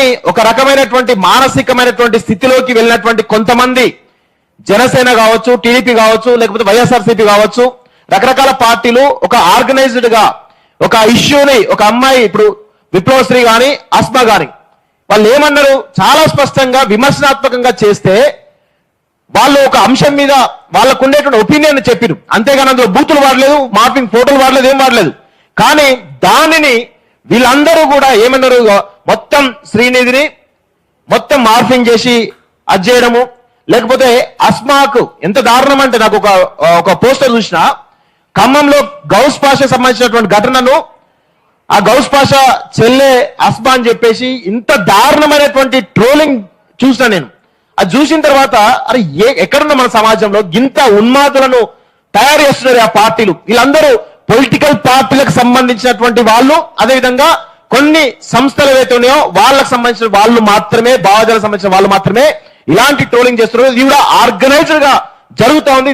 కానీ ఒక రకమైనటువంటి మానసికమైనటువంటి స్థితిలోకి వెళ్ళినటువంటి కొంతమంది జనసేన కావచ్చు, టీడీపీ కావచ్చు, లేకపోతే వైఎస్ఆర్సీపీ కావచ్చు, రకరకాల పార్టీలు ఒక ఆర్గనైజ్డ్ గా ఒక ఇష్యూని, ఒక అమ్మాయి ఇప్పుడు విప్లవశ్రీ గాని అస్మా గాని వాళ్ళు ఏమన్నారు, చాలా స్పష్టంగా విమర్శనాత్మకంగా చేస్తే వాళ్ళు ఒక అంశం మీద వాళ్ళకు ఉండేటువంటి ఒపీనియన్ చెప్పారు. అంతేగాని అందులో బూతులు వాడలేదు, మార్పింగ్ ఫోటోలు వాడలేదు, ఏం వాడలేదు. కానీ దానిని వీళ్ళందరూ కూడా ఏమన్నారు, మొత్తం శ్రీనిధిని మొత్తం మార్పింగ్ చేసి అది చేయడము. లేకపోతే అస్మాకు ఎంత దారుణం అంటే, నాకు ఒక పోస్టర్ చూసిన, ఖమ్మంలో గౌస్ పాషా సంబంధించినటువంటి ఘటనను ఆ గౌస్ పాషా చెల్లె అస్మా అని చెప్పేసి ఇంత దారుణమైనటువంటి ట్రోలింగ్ చూసిన నేను. అది చూసిన తర్వాత అరే ఎక్కడున్న మన సమాజంలో గింత ఉన్మాదులను తయారు చేస్తున్నారు ఆ పార్టీలు. వీళ్ళందరూ పొలిటికల్ పార్టీలకు సంబంధించినటువంటి వాళ్ళు, అదేవిధంగా కొన్ని సంస్థలు ఏవైతే ఉన్నాయో వాళ్ళకు సంబంధించిన వాళ్ళు మాత్రమే, భావజాలకు సంబంధించిన వాళ్ళు మాత్రమే ఇలాంటి ట్రోలింగ్ చేస్తున్నారు. ఇది కూడా ఆర్గనైజ్డ్ గా జరుగుతా ఉంది.